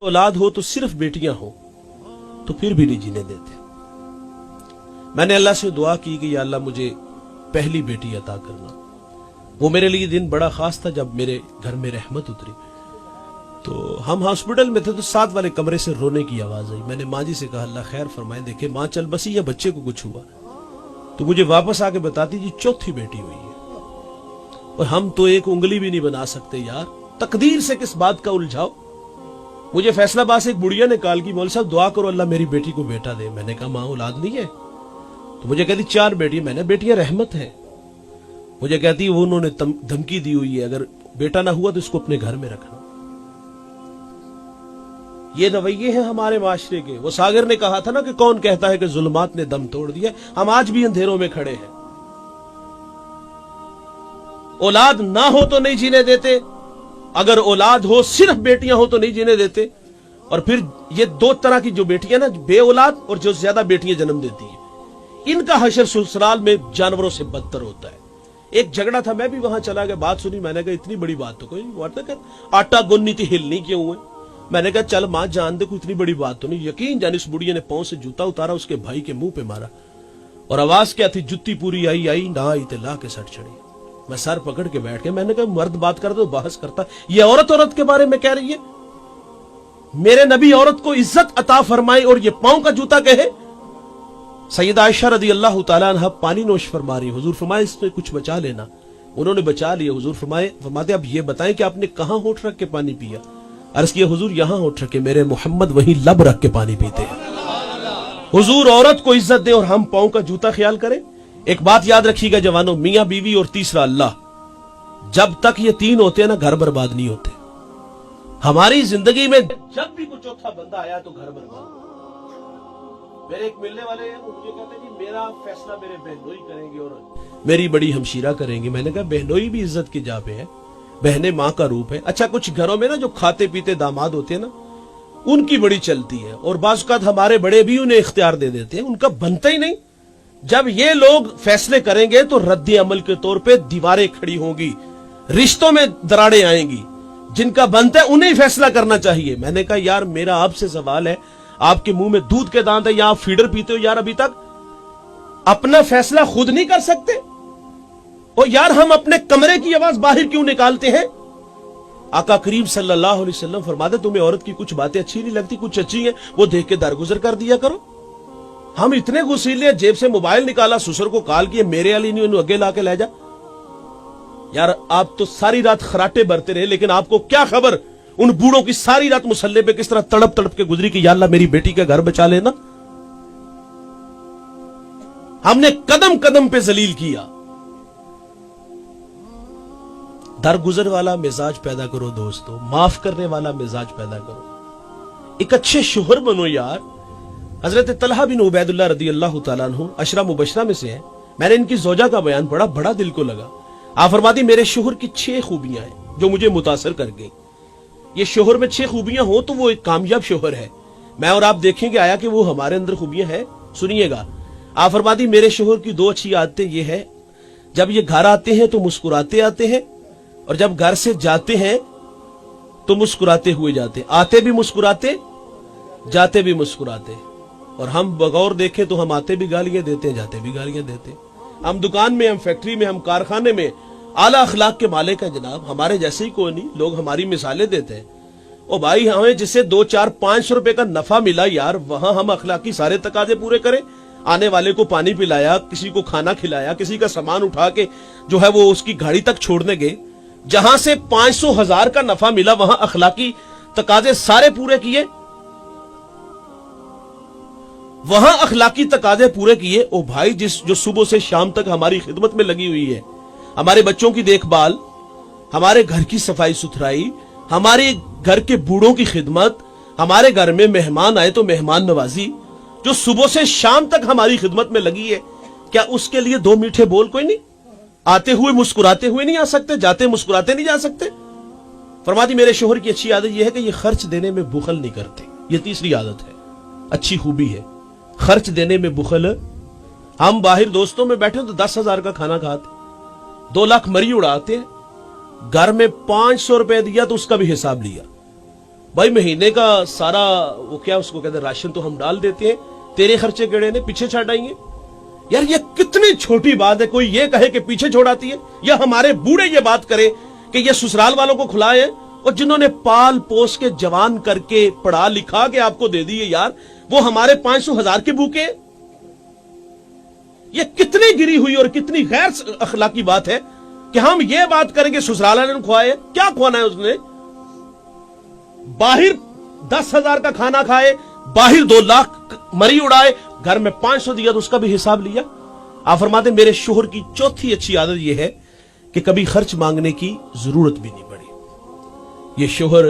औलाद हो तो सिर्फ बेटियां हो तो फिर भी नहीं जीने देते। मैंने अल्लाह से दुआ की कि या अल्लाह मुझे पहली बेटी अता करना। वो मेरे लिए दिन बड़ा खास था जब मेरे घर में रहमत उतरी। तो हम हॉस्पिटल में थे तो साथ वाले कमरे से रोने की आवाज आई। मैंने माँ जी से कहा अल्लाह खैर फरमाए, देखे माँ चल बसी या बच्चे को कुछ हुआ तो मुझे वापस आके बताती जी चौथी बेटी हुई है। और हम तो एक उंगली भी नहीं बना सकते यार, तकदीर से किस बात का उलझाओ। मुझे फैसलाबाद से एक बुढ़िया ने कॉल की, मौलवी साहब दुआ करो अल्लाह मेरी बेटी को बेटा दे। मैंने कहा माँ औलाद नहीं है? तो मुझे कहती 4 बेटी। मैंने बेटियां रहमत है। मुझे कहती वो उन्होंने धमकी दी हुई है अगर बेटा ना हुआ तो इसको अपने घर में रखना। ये रवैये हैं हमारे माशरे के। वो सागर ने कहा था ना कि कौन कहता है कि जुल्मात ने दम तोड़ दिया। हम आज भी अंधेरों में खड़े हैं। औलाद ना हो तो नहीं जीने देते, अगर औलाद हो सिर्फ बेटियां हो तो नहीं जीने देते। और फिर ये 2 तरह की जो बेटियां ना, बे औलाद और जो ज्यादा बेटियां जन्म देती हैं, इनका हशर ससुराल में जानवरों से बदतर होता है। एक झगड़ा था, मैं भी वहां चला गया, बात सुनी। मैंने कहा इतनी बड़ी बात तो कोई नहीं, आटा गुननी थी हिलनी क्यों है। मैंने कहा चल मां जान दे, कोई इतनी बड़ी बात तो नहीं। यकीन जाने इस बुढ़िया ने पांव से जूता उतारा, उसके भाई के मुंह पे मारा और आवाज क्या थी, जुत्ती पूरी आई आई ना आई ते ला के सट चढ़ी। मैं सर पकड़ के बैठ गया। मैंने कहा मर्द बात करता तो बहस करता, ये औरत के बारे में कह रही है। मेरे नबी औरत को इज्जत अता फरमाए और ये पांव का जूता कहे। सैयदा आयशा रदी अल्लाह तआला अन्हा पानी नोश फरमा रही, हुजूर फरमाए इसमें कुछ बचा लेना। उन्होंने बचा लिया। हुजूर फरमाते अब ये बताएं कि आपने कहां होठ रख के पानी पिया। अर्ज किया हुजूर यहां होठ रख के, मेरे मोहम्मद वहीं लब रख के पानी पीते हैं। हुजूर औरत को इज्जत दे और हम पांव का जूता ख्याल करें। एक बात याद रखिएगा जवानों, मियां बीवी और तीसरा अल्लाह, जब तक ये 3 होते हैं ना घर बर्बाद नहीं होते। हमारी जिंदगी में जब भी कोई चौथा बंदा आया तो घर बर्बाद। मेरे एक मिलने वाले हैं, वो मुझे कहते हैं कि मेरा फैसला मेरे बहनोई करेंगे और मेरी बड़ी हमशीरा करेंगे। मैंने कहा बहनोई भी इज्जत की जा पे है, बहनें माँ का रूप है। अच्छा कुछ घरों में ना जो खाते पीते दामाद होते हैं ना, उनकी बड़ी चलती है और बाज़ हमारे बड़े भी उन्हें इख्तियार दे देते हैं, उनका बनता ही नहीं। जब ये लोग फैसले करेंगे तो रद्द अमल के तौर पे दीवारें खड़ी होंगी, रिश्तों में दरारें आएंगी। जिनका बनता है उन्हें फैसला करना चाहिए। मैंने कहा यार मेरा आपसे सवाल है, आपके मुंह में दूध के दांत है या आप फीडर पीते हो यार, अभी तक अपना फैसला खुद नहीं कर सकते। और यार हम अपने कमरे की आवाज बाहर क्यों निकालते हैं। आका करीम सल्लल्लाहु अलैहि वसल्लम फरमाते तुम्हें औरत की कुछ बातें अच्छी नहीं लगती, कुछ अच्छी हैं, वो देख के दरगुजर कर दिया करो। हम इतने गुस्सीले, जेब से मोबाइल निकाला, ससुर को कॉल किए, मेरे वाली नहीं उन्हें आगे लाके ले जा। यार आप तो सारी रात खराटे भरते रहे, लेकिन आपको क्या खबर उन बूढ़ों की सारी रात मुसल्ले पे किस तरह तड़प तड़प के गुजरी कि या अल्लाह मेरी बेटी का घर बचा लेना। हमने कदम कदम पे जलील किया। दरगुजर वाला मिजाज पैदा करो दोस्तों, माफ करने वाला मिजाज पैदा करो, एक अच्छे शोहर बनो यार। हजरत तलहा बिन उबैदुल्लाह रदी अल्लाह तआला अन्हु अशरा मुबशरा में से है। मैंने इनकी जोजा का बयान पढ़ा, बड़ा दिल को लगा। आप फरमाती मेरे शोहर की 6 खूबियां हैं जो मुझे मुतासर कर गई। ये शोहर में 6 खूबियां हो तो वो एक कामयाब शोहर है। मैं और आप देखेंगे आया कि वो हमारे अंदर खूबियां हैं। सुनिएगा, आप फरमाती मेरे शोहर की 2 अच्छी आदतें ये है, जब ये घर आते हैं तो मुस्कुराते आते हैं और जब घर से जाते हैं तो मुस्कुराते हुए जाते। आते भी मुस्कुराते, जाते भी मुस्कुराते। और हम बगौर देखें तो हम आते भी गालियां देते हैं, जाते भी गालियां देते हैं। हम दुकान में, हम फैक्ट्री में, हम कारखाने में आला अखलाक के मालिक हैं जनाब, हमारे जैसे ही कोई नहीं। लोग हमारी मिसालें देते हैं। ओ भाई हमें जिससे 2, 4, 500 रुपए का नफा मिला यार, वहां हम अखलाकी सारे तकाजे पूरे करें। आने वाले को पानी पिलाया, किसी को खाना खिलाया, किसी का सामान उठा के जो है वो उसकी गाड़ी तक छोड़ने गए। जहां से 500, 1000 का नफा मिला वहां अखलाकी तकाजे सारे पूरे किए, वहां अखलाकी तकाजे पूरे किए। ओ भाई जो सुबह से शाम तक हमारी खिदमत में लगी हुई है, हमारे बच्चों की देखभाल, हमारे घर की सफाई सुथराई, हमारे घर के बूढ़ों की खिदमत, हमारे घर में मेहमान आए तो मेहमान नवाजी, जो सुबह से शाम तक हमारी खिदमत में लगी है, क्या उसके लिए 2 मीठे बोल कोई नहीं? आते हुए मुस्कुराते हुए नहीं आ सकते, जाते मुस्कुराते नहीं जा सकते। फरमाती मेरे शोहर की अच्छी आदत यह है कि ये खर्च देने में बुखल नहीं करते। ये तीसरी आदत है, अच्छी खूबी है, खर्च देने में बुखल। हम बाहर दोस्तों में बैठे तो 10,000 का खाना खाते, 2 लाख मरी उड़ाते हैं। घर में 500 रुपए दिया तो उसका भी हिसाब लिया। भाई महीने का सारा वो क्या उसको कहते हैं राशन तो हम डाल देते हैं, तेरे खर्चे केड़े ने पीछे छाड़ आएंगे। यार ये कितनी छोटी बात है, कोई ये कहे कि पीछे छोड़ाती है, या हमारे बूढ़े ये बात करे कि ये ससुराल वालों को खिलाए हैं, और जिन्होंने पाल पोस के जवान करके पढ़ा लिखा के आपको दे दिए यार, वो हमारे 500,000 के भूखे। ये कितनी गिरी हुई और कितनी गैर अखलाकी बात है कि हम ये बात करेंगे ससुराल वाले ने खुआए। क्या खुआना है उसने? बाहर 10,000 का खाना खाए, बाहर 2 लाख मरी उड़ाए, घर में 500 दिया तो उसका भी हिसाब लिया। आप फरमाते मेरे शोहर की चौथी अच्छी आदत यह है कि कभी खर्च मांगने की जरूरत भी नहीं पड़ी। ये शोहर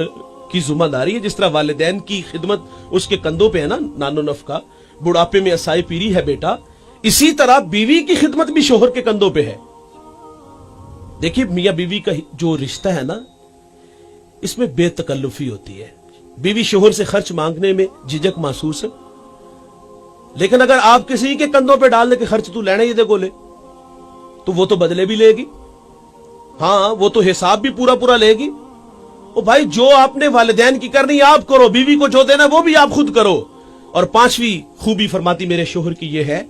की जिम्मेदारी है, जिस तरह वालिदैन की खिदमत उसके कंधों पे है ना, नानो नफका, बुढ़ापे में असाई पीरी है बेटा, इसी तरह बीवी की खिदमत भी शोहर के कंधों पे है। देखिए मियां बीवी का जो रिश्ता है ना, इसमें बेतकल्लुफी होती है। बीवी शोहर से खर्च मांगने में झिझक महसूस है, लेकिन अगर आप किसी के कंधों पे डाल दे कि खर्च तू लेने ही दे गोले, तो वो तो बदले भी लेगी। हाँ, वो तो हिसाब भी पूरा पूरा लेगी। ओ भाई, जो आपने वालिदैन की करनी आप करो, बीवी को जो देना वो भी आप खुद करो। और 5वीं खूबी फरमाती मेरे शोहर की ये है,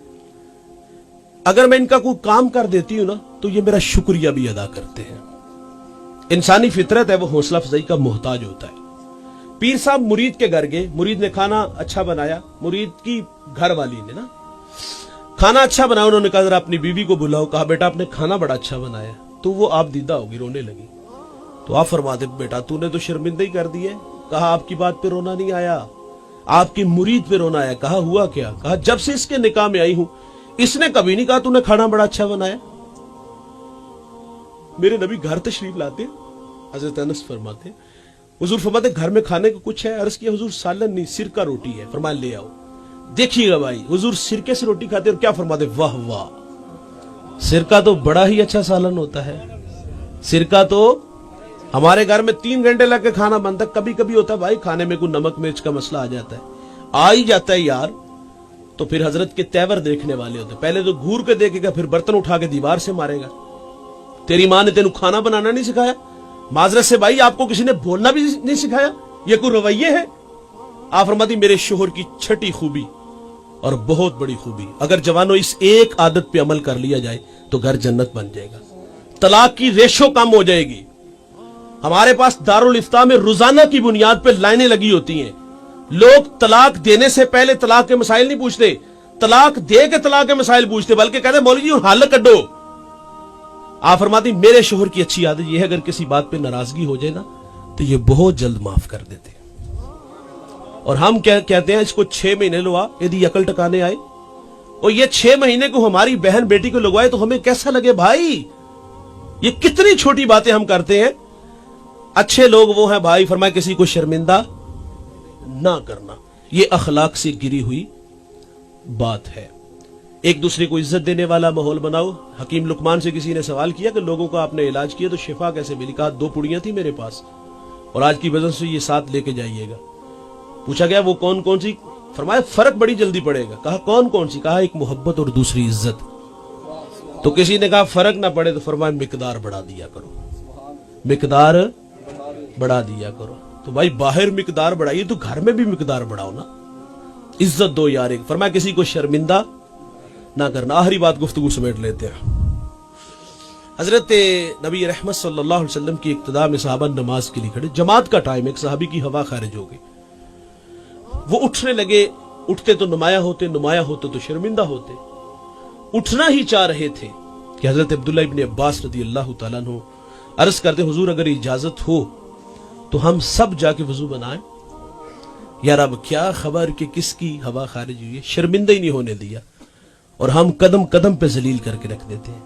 अगर मैं इनका कोई काम कर देती हूं ना, तो ये मेरा शुक्रिया भी अदा करते हैं। इंसानी फितरत है, वो हौसला अफजाई का मोहताज होता है। पीर साहब मुरीद के घर गए, मुरीद ने खाना अच्छा बनाया, मुरीद की घर वाली ने ना खाना अच्छा बनाया, उन्होंने कहा जरा अपनी बीवी को बुलाओ। कहा बेटा आपने खाना बड़ा अच्छा बनाया। तो वो आप दीदा होगी, रोने लगी। तो आप फरमाते बेटा तूने तो शर्मिंदा ही कर दिया। कहा आपकी बात पे रोना नहीं आया, आपकी मुरीद पे रोना आया। कहा हुआ क्या? कहा जब से इसके निकाह में आई हूं, इसने कभी नहीं कहा तूने खाना बड़ा अच्छा बनाया। मेरे नबी घर तशरीफ लाते, हजरत अनस फरमाते, हुजूर फरमाते घर में खाने को कुछ है? अर्ज किया हुजूर सालन नहीं, सिरका रोटी है। फरमाया ले आओ। देखिएगा भाई, हुजूर सिरके से रोटी खाते और क्या फरमाते, वाह वाह, सिरका तो बड़ा ही अच्छा सालन होता है। सिरका तो हमारे घर में 3 घंटे लग के खाना बनता। कभी कभी होता है भाई खाने में कोई नमक मिर्च का मसला आ जाता है, आ ही जाता है यार, तो फिर हजरत के तेवर देखने वाले होते। पहले तो घूर के देखेगा, फिर बर्तन उठा के दीवार से मारेगा। तेरी माँ ने तेनू खाना बनाना नहीं सिखाया? माजरत से भाई आपको किसी ने बोलना भी नहीं सिखाया? ये कोई रवैये है? आप फरमाती मेरे शोहर की छठी खूबी और बहुत बड़ी खूबी, अगर जवानों इस एक आदत पे अमल कर लिया जाए तो घर जन्नत बन जाएगा। तलाक की रेशो कम हो जाएगी। हमारे पास दारुल इफ्ता में रोजाना की बुनियाद पे लाइनें लगी होती हैं। लोग तलाक देने से पहले तलाक के मसाइल नहीं पूछते, तलाक दे के तलाक के मसाइल पूछते, बल्कि कहते मौलवी जी हल कड्डो। आप फरमाती मेरे शोहर की अच्छी आदत यह है, अगर किसी बात पे नाराजगी हो जाए ना, तो ये बहुत जल्द माफ कर देते। और हम क्या कहते हैं, इसको 6 महीने लुआ, यदि अकल टकाने आए, और ये 6 महीने को हमारी बहन बेटी को लगवाए तो हमें कैसा लगे भाई? ये कितनी छोटी बातें हम करते हैं। अच्छे लोग वो हैं भाई, फरमाए किसी को शर्मिंदा ना करना, ये अखलाक से गिरी हुई बात है। एक दूसरे को इज्जत देने वाला माहौल बनाओ। हकीम लुकमान से किसी ने सवाल किया कि लोगों का आपने इलाज किया तो शिफा कैसे मिली? कहा 2 पुड़ियां थी मेरे पास और आज की वजह से ये 7 लेके जाइएगा। पूछा गया वो कौन कौन सी? फरमाया फर्क बड़ी जल्दी पड़ेगा। कहा कौन कौन सी? कहा एक मोहब्बत और दूसरी इज्जत। तो किसी ने कहा फर्क ना पड़े, तो फरमाया मिकदार बढ़ा दिया करो, मिकदार बढ़ा दिया करो। तो भाई बाहर मिकदार बढ़ाइए तो घर में भी मिकदार बढ़ाओ ना, इज्जत दो यार। एक फरमाया किसी को शर्मिंदा ना करना। आखिरी बात गुफ्तगू समेट लेते हैं। हजरत नबी रहमत सल्लल्लाहु अलैहि वसल्लम की इक्तदा में सहाबा नमाज के लिए खड़े, जमात का टाइम, एक सहाबी की हवा खारिज हो गई, वो उठने लगे। उठते तो नुमाया होते, नुमाया होते तो शर्मिंदा होते। उठना ही चाह रहे थे कि हजरत अब्दुल्ला इब्न अब्बास रदी अल्लाह तआला अन्हु अर्ज करते, हुजूर अगर इजाजत हो तो हम सब जाके वजू बनाएं। यार अब क्या खबर कि किसकी हवा खारिज हुई है, शर्मिंदा ही नहीं होने दिया और हम कदम कदम पे जलील करके रख देते हैं।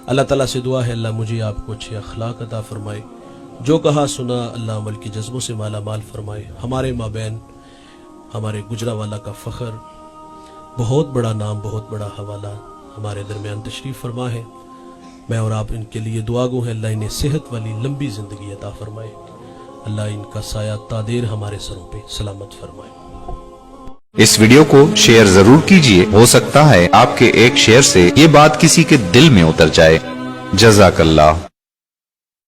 अल्लाह ताला से दुआ है अल्लाह मुझे आपको अच्छे अखलाक अता फरमाए, जो कहा सुना अल्लाह अमल के जज्बों से माला माल फरमाए। हमारे माबैन हमारे गुजरावाला का फख्र, बहुत बड़ा नाम, बहुत बड़ा हवाला हमारे दरमियान तशरीफ फरमा है। मैं और आप इनके लिए दुआ गो हैं, अल्लाह इन्हें सेहत वाली लंबी जिंदगी अता फरमाए, अल्लाह इनका साया तादेर हमारे सरों पे सलामत फरमाए। इस वीडियो को शेयर जरूर कीजिए, हो सकता है आपके एक शेयर से ये बात किसी के दिल में उतर जाए। जज़ाकल्लाह।